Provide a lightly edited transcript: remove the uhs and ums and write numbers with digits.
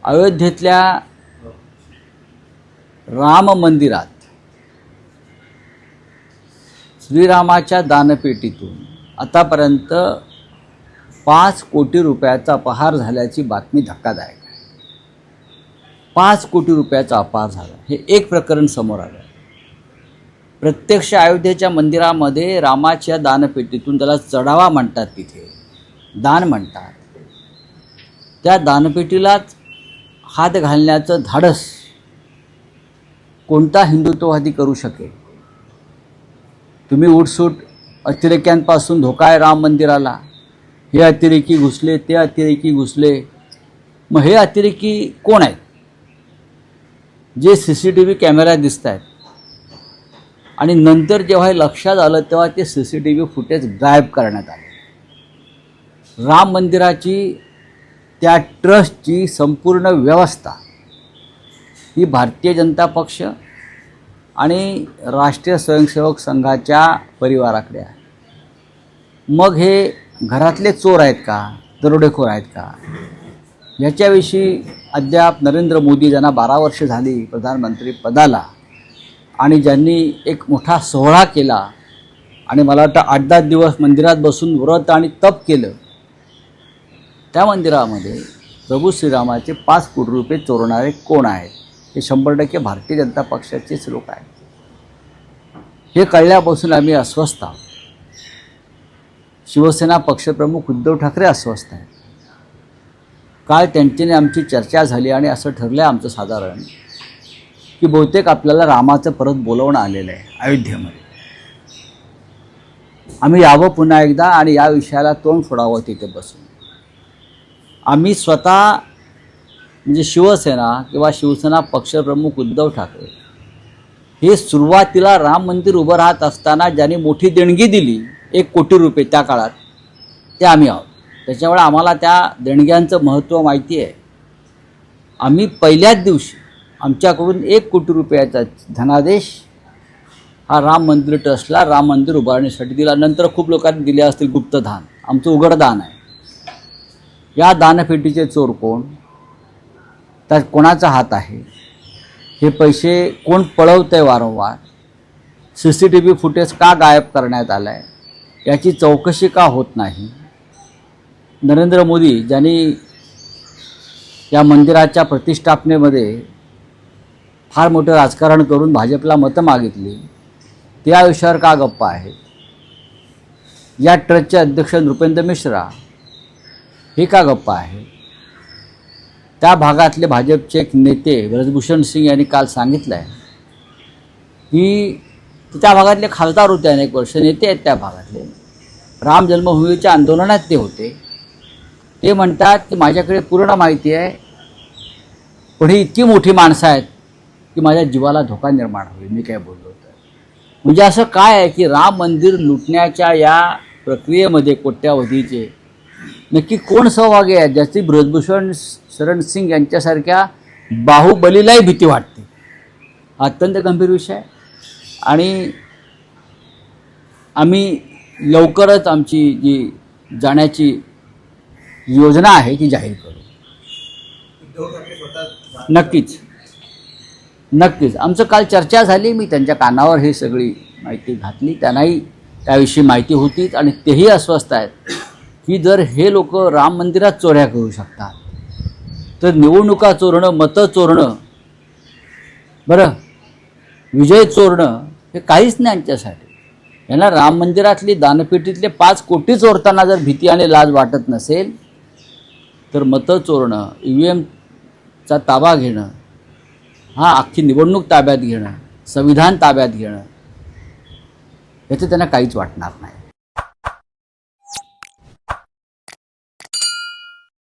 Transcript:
अयोध्येतल्या राम मंदिरात श्रीरामाच्या दानपेटीतून आतापर्यंत 5 कोटी रुपयाचा अपहार झाल्याची बातमी धक्कादायक आहे. 5 कोटी रुपयाचा अपहार झाला हे एक प्रकरण समोर आलं. प्रत्यक्ष अयोध्येच्या मंदिरामध्ये रामाच्या दानपेटीतून, त्याला चढावा म्हणतात, तिथे दान म्हणतात, त्या दानपेटीलाच हात घालण्याचं धाडस कोणता हिंदुत्ववादी करू शकेल? तुम्ही उठसूट अतिरेक्यांपासून धोका आहे राम मंदिराला, हे अतिरेकी घुसले, ते अतिरेकी घुसले. मग हे अतिरेकी कोण आहेत? जे CCTV कॅमेरा दिसत आहेत आणि नंतर जेव्हा हे लक्षात आलं तेव्हा ते CCTV फुटेज गायब करण्यात आले. राम मंदिराची, त्या ट्रस्टची संपूर्ण व्यवस्था ही भारतीय जनता पक्ष आणि राष्ट्रीय स्वयंसेवक संघाच्या परिवाराकडे आहे. मग हे घरातले चोर आहेत का, दरोडेखोर आहेत का? याच्याविषयी अद्याप नरेंद्र मोदी, ज्यांना 12 वर्ष झाली प्रधानमंत्री पदाला आणि ज्यांनी एक मोठा सोहळा केला आणि मला वाटतं 8-10 दिवस मंदिरात बसून व्रत आणि तप केलं, त्या मंदिरामध्ये प्रभू श्रीरामाचे 5 कोटी रुपये चोरणारे कोण आहेत? हे 100% भारतीय जनता पक्षाचेच लोक आहेत. हे कळल्यापासून आम्ही अस्वस्थ आहोत. शिवसेना पक्षप्रमुख उद्धव ठाकरे अस्वस्थ आहेत. काल त्यांच्याने आमची चर्चा झाली आणि असं ठरलं आमचं साधारण की बहुतेक आपल्याला रामाचं परत बोलवणं आलेलं आहे अयोध्येमध्ये. आम्ही यावं पुन्हा एकदा आणि या विषयाला तोंड फोडावं तिथे बसून. आम्ही स्वतः म्हणजे शिवसेना किंवा शिवसेना पक्षप्रमुख उद्धव ठाकरे हे सुरुवातीला राम मंदिर उभं राहत असताना ज्यांनी मोठी देणगी दिली 1 कोटी रुपये त्या काळात, ते आम्ही आहोत. त्याच्यामुळे आम्हाला त्या देणग्यांचं महत्त्व माहिती आहे. आम्ही पहिल्याच दिवशी आमच्याकडून 1 कोटी रुपयाचा धनादेश हा राम मंदिर ट्रस्टला राम मंदिर उभारण्यासाठी दिला. नंतर खूप लोकांनी दिले असतील गुप्तदान, आमचं उघड दान आहे. या दानपेटीचे चोर कोण, त्यात कोणाचा हात आहे, हे पैसे कोण पळवतं आहे वारंवार, CCTV फुटेज का गायब करण्यात आलं आहे, याची चौकशी का होत नाही? नरेंद्र मोदी ज्यांनी या मंदिराच्या प्रतिष्ठापनेमध्ये फार मोठं राजकारण करून भाजपला मतं मागितली, त्या विषयावर का गप्पा आहेत? या ट्रस्टचे अध्यक्ष नृपेंद्र मिश्रा हे का गप्पा आहे? त्या भागातले भाजपचे एक नेते ब्रजभूषण सिंग यांनी काल सांगितलं आहे की त्या भागातले खासदार होते, अनेक वर्ष नेते आहेत त्या भागातले, राम जन्मभूमीच्या आंदोलनात ते होते. ते म्हणतात की माझ्याकडे पूर्ण माहिती आहे, पण ही इतकी मोठी माणसं आहेत की माझ्या जीवाला धोका निर्माण होईल मी काय बोललो तर. म्हणजे असं काय आहे की राम मंदिर लुटण्याच्या या प्रक्रियेमध्ये कोट्यावधीचे नक्की कोण सहभागी आहे, ज्याची ब्रजभूषण शरण सिंग यांच्यासारख्या बाहुबलीलाही भीती वाटते? अत्यंत गंभीर विषय आहे आणि आम्ही लवकरच आमची जी जाण्याची योजना आहे ती जाहीर करू. नक्कीच आमचं काल चर्चा झाली, मी त्यांच्या कानावर ही सगळी माहिती घातली, त्यांनाही त्याविषयी माहिती होतीच आणि तेही अस्वस्थ आहेत की जर हे लोक राम मंदिरात चोऱ्या करू शकतात तर निवडणुका चोरणं, मतं चोरणं, बरं विजय चोरणं हे काहीच नाही यांच्यासाठी. यांना राम मंदिरातली दानपेटीतले 5 कोटी चोरताना जर भीती आणि लाज वाटत नसेल तर मतं चोरणं, EVMचा ताबा घेणं, हा अख्खी निवडणूक ताब्यात घेणं, संविधान ताब्यात घेणं, याचं त्यांना काहीच वाटणार नाही.